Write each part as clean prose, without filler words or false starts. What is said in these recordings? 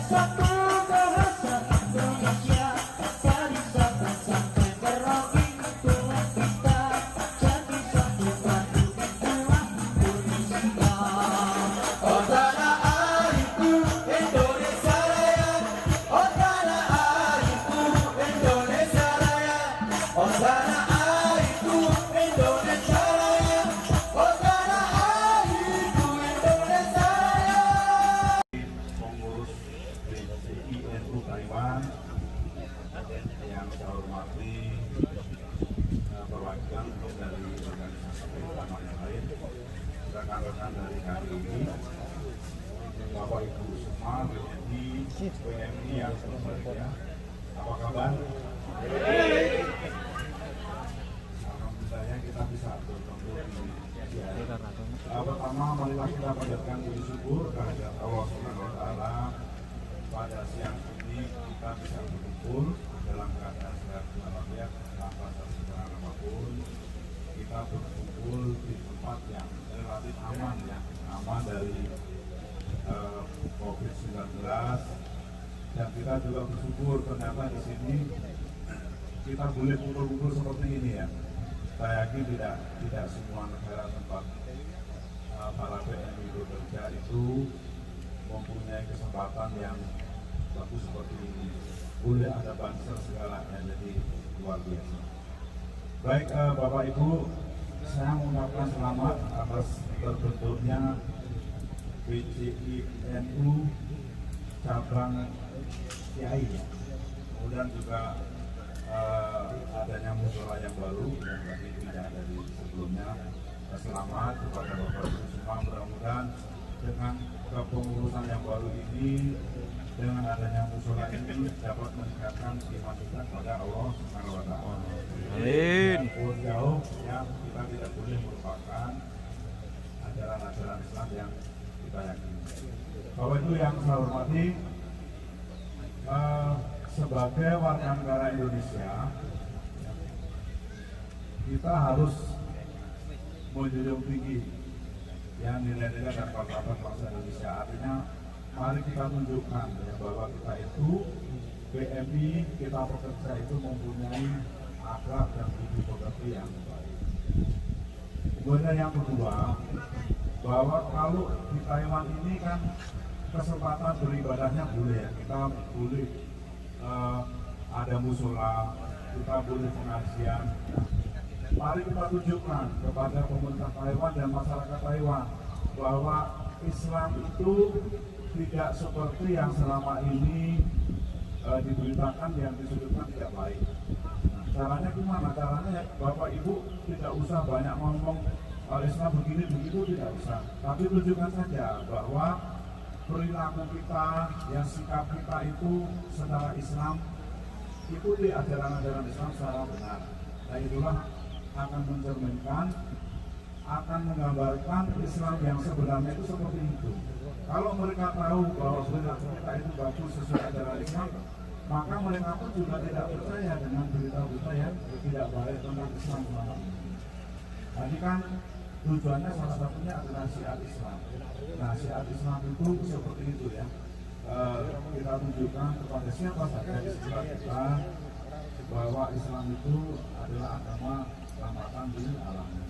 satu bahasa Indonesia dari Sabang sampai Merauke. Tuhan kita jadi satu padu itulah Indonesia. Oh tanah airku Indonesia Raya, oh tanah airku Indonesia Raya, oh tanah airku Indonesia Raya, oh tanah airku Indonesia Raya. Pengurus BCINU Taiwan yang saya hormati, perwakilan dari organisasi keagamaan yang lain, rekan-rekan dari KDI, Bapak Ibu semua, BNI, PMI yang berbahagia. Apa kabar? Alhamdulillah kita bisa bertemu di pertama, marilah kita panjatkan puji syukur kehadirat Allah Subhanahu wa Ta'ala. Pada siang ini kita bisa berkumpul dalam keadaan sehat walafiat tanpa terkena apapun. Kita berkumpul di tempat yang relatif aman, ya, aman dari COVID-19. Dan kita juga bersyukur ternyata di sini kita boleh kumpul-kumpul seperti ini, ya. Saya yakin tidak semua negara tempat para PMI bekerja itu mempunyai kesempatan yang bagus seperti ini. Boleh ada banser segalanya, jadi luar biasa. Baik, Bapak Ibu, saya mengucapkan selamat atas terbentuknya BCINU cabang Kiai. Kemudian juga adanya musyawarah yang baru yang tadi tidak ada di sebelumnya. Selamat kepada Bapak Ibu semua, mudah-mudahan dengan kepengurusan yang baru ini, dengan adanya musyawarah ini dapat meningkatkan iman kita kepada Allah Subhanahu wa Ta'ala. Amin. Walaupun jauh, ya, kita tidak boleh melupakan ajaran-ajaran Islam yang kita yakini. Bapak Ibu yang saya hormati, sebagai warga negara Indonesia, kita harus menjunjung tinggi yang nilai-nilai dan martabat bangsa Indonesia. Artinya, mari kita tunjukkan, ya, bahwa kita itu PMI, kita pekerja itu mempunyai akhlak dan budi pekerti yang baik. Kemudian yang kedua, bahwa kalau di Taiwan ini kan kesempatan beribadahnya boleh, ya, kita boleh ada musola, kita boleh pengajian. Mari kita tunjukkan kepada pemerintah Taiwan dan masyarakat Taiwan bahwa Islam itu tidak seperti yang selama ini diberitakan, yang disebutkan tidak baik. Nah, caranya gimana? Caranya Bapak Ibu tidak usah banyak ngomong Islam begini begitu, tidak usah. Tapi tunjukkan saja bahwa perilaku kita, yang sikap kita itu secara Islam, ikuti ajaran-ajaran Islam secara benar. Nah, itulah akan mencerminkan, akan menggambarkan Islam yang sebenarnya itu seperti itu. Kalau mereka tahu bahwa perilaku kita itu bagus sesuai ajaran Islam, maka mereka pun juga tidak percaya dengan berita-berita yang tidak baik tentang Islam. Tadi kan tujuannya salah satunya adalah syiar Islam. Nah, syiar Islam itu seperti itu, ya. Kita tunjukkan kepada siapa saja di sekitar kita bahwa Islam itu adalah agama rahmatan lil alamin.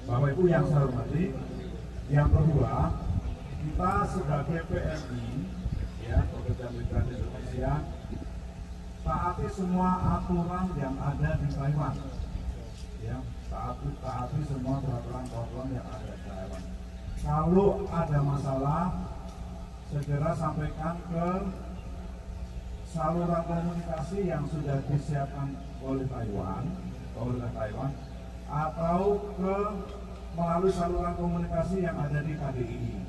Bapak Ibu yang saya hormati, yang kedua, kita sebagai PMI, ya, pekerja migran Indonesia, taati semua aturan yang ada di Taiwan, ya, taati semua peraturan yang ada di Taiwan. Kalau ada masalah, segera sampaikan ke saluran komunikasi yang sudah disiapkan oleh Taiwan, atau ke melalui saluran komunikasi yang ada di KDI.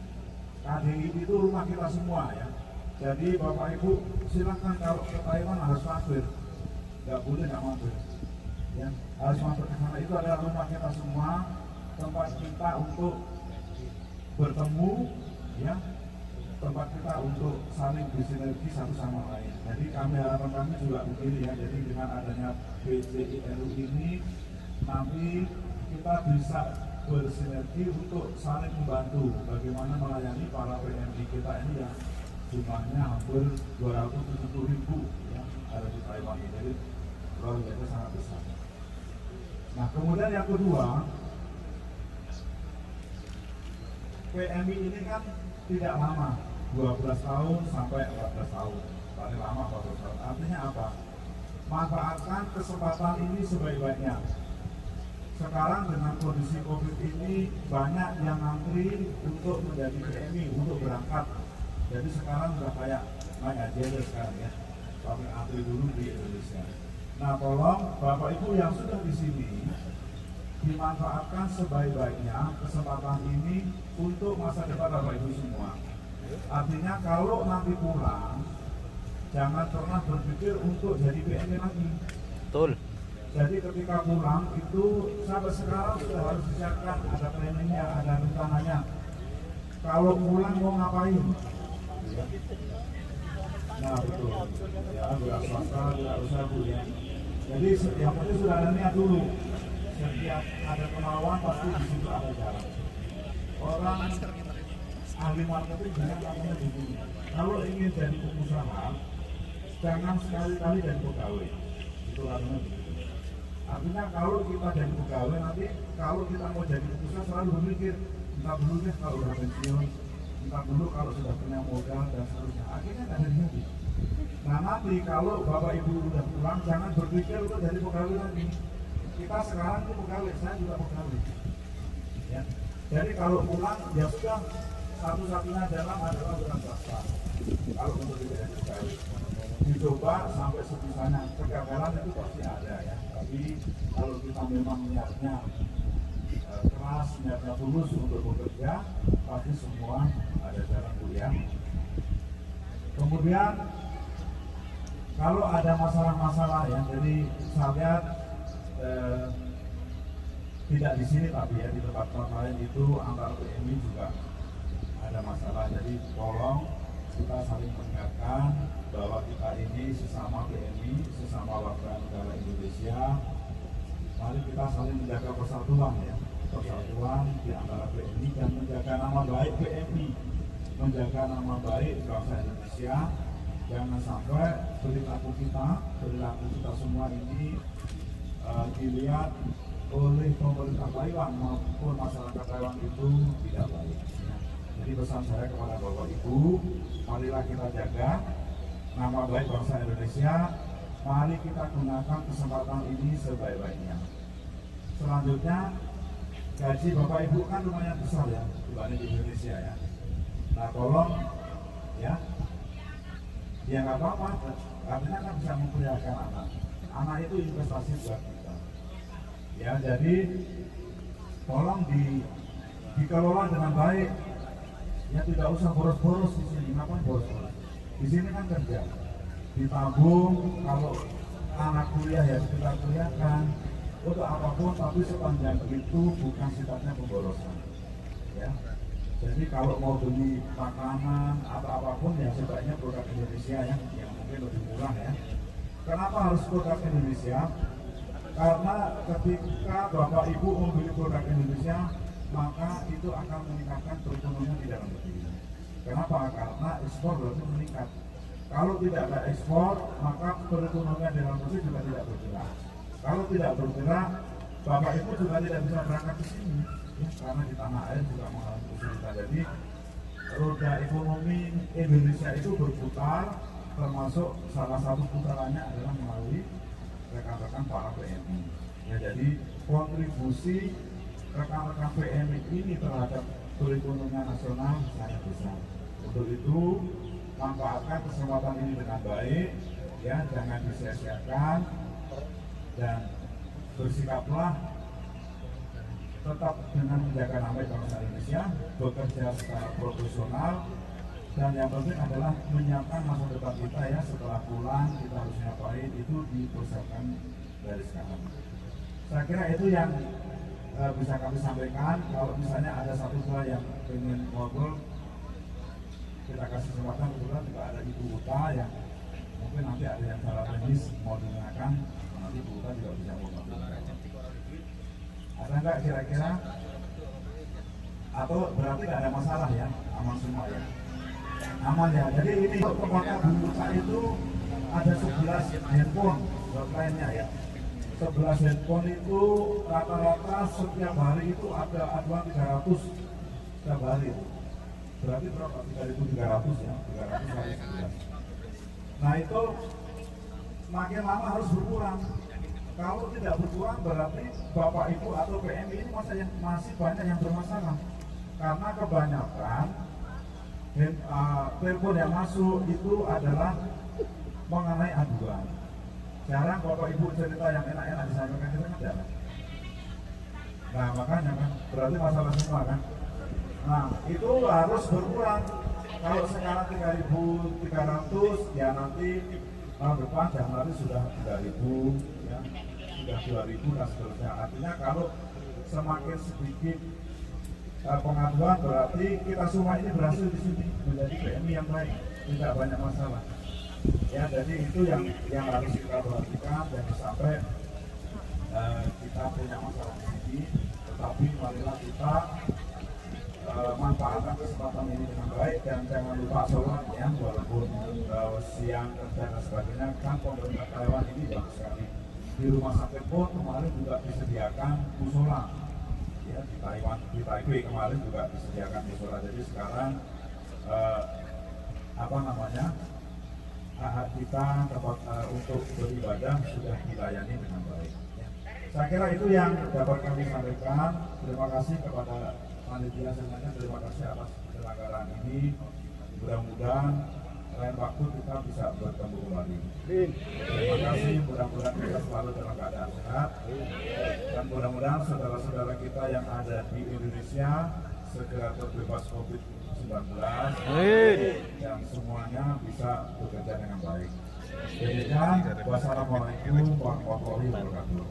KDI itu rumah kita semua, ya. Jadi Bapak Ibu silahkan kalau ke Taiwan harus mampir, nggak boleh nggak mampir, ya, harus mampir ke sana. Itu adalah rumah kita semua, tempat kita untuk bertemu, ya, tempat kita untuk saling bersinergi satu sama lain. Jadi harapan kami juga begini, ya. Jadi dengan adanya BCINU ini, nanti kita bisa bersinergi untuk saling membantu bagaimana melayani para PMI kita ini yang jumlahnya hampir 270.000 ya, ada di Taiwan ini, jadi luar biasa sangat besar. Nah kemudian yang kedua, PMI ini kan tidak lama, 12 tahun sampai 14 tahun, paling lama 14 tahun. Artinya apa? Manfaatkan kesempatan ini sebaik-baiknya. Sekarang dengan kondisi COVID ini banyak yang ngantri untuk menjadi PMI, untuk berangkat. Jadi sekarang udah kayak naik haji aja sekarang ya, tapi antri dulu di Indonesia. Nah tolong Bapak Ibu yang sudah di sini dimanfaatkan sebaik-baiknya kesempatan ini untuk masa depan Bapak Ibu semua. Artinya kalau nanti pulang, jangan pernah berpikir untuk jadi PMI lagi. Betul. Jadi ketika pulang itu sampai sekarang sudah harus disiapkan, ada planningnya, ada rencananya. Kalau pulang mau ngapain? Nah betul, ya beras swasta, beras usaha ya. Jadi yang penting sudah ada niat dulu. Setiap ada kemauan pasti di situ ada jalan. Orang ahli marketing banyak namanya begini. Kalau ingin jadi pengusaha, jangan sekali-kali jadi pegawai. Itu artinya begitu. Artinya kalau kita jadi pegawai nanti, kalau kita mau jadi pengusaha selalu berpikir, entah dulu deh kalau udah pensiun, entah dulu kalau sudah punya modal dan seterusnya. Akhirnya nggak jadi lagi. Nah nanti kalau Bapak Ibu udah pulang, jangan berpikir untuk jadi pegawai lagi. Kita sekarang itu pegawai, saya juga pegawai. Ya. Jadi kalau pulang, ya sudah, satu-satunya jalan adalah bukan swasta. Kalau untuk jadi pegawai, dicoba sampai sebisanya. Kegagalan itu pasti ada ya. Tapi kalau kita memang niatnya keras, niatnya tulus untuk bekerja, pasti semua ada jalan kuliah. Kemudian kalau ada masalah-masalah ya, jadi saya lihat tidak di sini tapi ya di tempat-tempat lain itu antar PMI juga ada masalah. Jadi tolong kita saling mengingatkan bahwa kita ini sesama PMI, sesama warga negara Indonesia. Mari kita saling menjaga persatuan ya, persatuan di antara PMI dan menjaga nama baik PMI, menjaga nama baik bangsa Indonesia. Jangan sampai perilaku kita semua ini dilihat oleh pemerintah Taiwan maupun masyarakat Taiwan itu tidak baik. Jadi pesan saya kepada Bapak Ibu, marilah kita jaga nama baik bangsa Indonesia. Mari kita gunakan kesempatan ini sebaik-baiknya. Selanjutnya, gaji Bapak Ibu kan lumayan besar ya dibanding di Indonesia ya. Nah tolong ya nggak apa-apa, artinya kan bisa memperlihatkan anak. Anak itu investasi buat kita. Ya jadi tolong dikelola dengan baik. Ya tidak usah boros-boros di sini. Ngapain boros-boros? Di sini kan kerja, ditabung. Kalau anak kuliah ya kita kuliahkan untuk apapun, tapi sepanjang itu bukan sifatnya pemborosan. Ya. Jadi kalau mau beli makanan atau apapun ya sebaiknya produk Indonesia ya, yang mungkin lebih murah ya. Kenapa harus produk Indonesia? Karena ketika Bapak Ibu membeli produk Indonesia, maka itu akan meningkatkan perekonomian di dalam negeri. Kenapa? Karena ekspor berarti meningkat. Kalau tidak ada ekspor, maka perekonomian di dalam negeri juga tidak bergerak. Kalau tidak bergerak, Bapak Ibu juga tidak bisa berangkat ke sini. Ya, karena di tanah air juga mengalami kesulitan. Jadi roda ekonomi Indonesia itu berputar, termasuk salah satu putarannya adalah melalui rekan-rekan para PMI. Ya, jadi kontribusi rekan-rekan PMI ini terhadap perekonomian nasional sangat besar. Untuk itu manfaatkan kesempatan ini dengan baik, ya jangan disia-siakan dan bersikaplah tetap dengan menjaga nama bangsa Indonesia, bekerja secara profesional, dan yang penting adalah menyiapkan masa depan kita ya. Setelah pulang kita harus ngapain, itu dipersiapkan dari sekarang. Saya kira itu yang bisa kami sampaikan. Kalau misalnya ada satu hal yang ingin ngobrol, kita kasih kesempatan. Kebetulan juga ada Ibu Uta yang mungkin nanti ada yang salah teknis mau digunakan, nanti Ibu Uta juga bisa ngobrol. Ada enggak kira-kira? Atau berarti nggak ada masalah ya, aman semua ya? aman ya. Jadi ini tempatnya Bu saya itu ada 11 handphone lainnya ya. 11 handphone itu rata-rata setiap hari itu ada aduan 300 setiap hari. Berarti berapa? 3.300 ya, 300 kali 11. Nah itu makin lama harus berkurang. Kalau tidak berkurang berarti Bapak Ibu atau PMI ini masih banyak yang bermasalah. Karena kebanyakan telepon yang masuk itu adalah mengenai aduan. Jarang Bapak Ibu cerita yang enak-enak disampaikan itu kan jarang. Nah makanya kan berarti masalah semua kan. Nah itu harus berkurang. Kalau sekarang 3.300 ya nanti tahun depan Januari sudah 3.000 ya, sudah 2.000 dan seterusnya. Artinya kalau semakin sedikit pengaduan berarti kita semua ini berhasil di sini menjadi PMI yang baik, tidak banyak masalah. Ya, jadi itu yang harus kita perhatikan, jangan sampai kita punya masalah di sini, tetapi marilah kita manfaatkan kesempatan ini dengan baik dan jangan lupa sholat ya, walaupun siang kerja dan sebagainya kan pemerintah Taiwan ini bagus sekali. Di rumah sakit pun kemarin juga disediakan musola. Ya, di Taiwan, di Taipei kemarin juga disediakan musola. Jadi sekarang hak kita tempat untuk beribadah sudah dilayani dengan baik. Ya. Saya kira itu yang dapat kami sampaikan. Terima kasih kepada panitia semuanya, terima kasih atas penyelenggaraan ini. Mudah-mudahan lain waktu kita bisa bertemu kembali. Terima kasih, mudah-mudahan kita selalu dalam keadaan sehat. Dan mudah-mudahan saudara-saudara kita yang ada di Indonesia segera terbebas COVID-19 dan semuanya bisa bekerja dengan baik. Demikian, wassalamualaikum warahmatullahi wabarakatuh.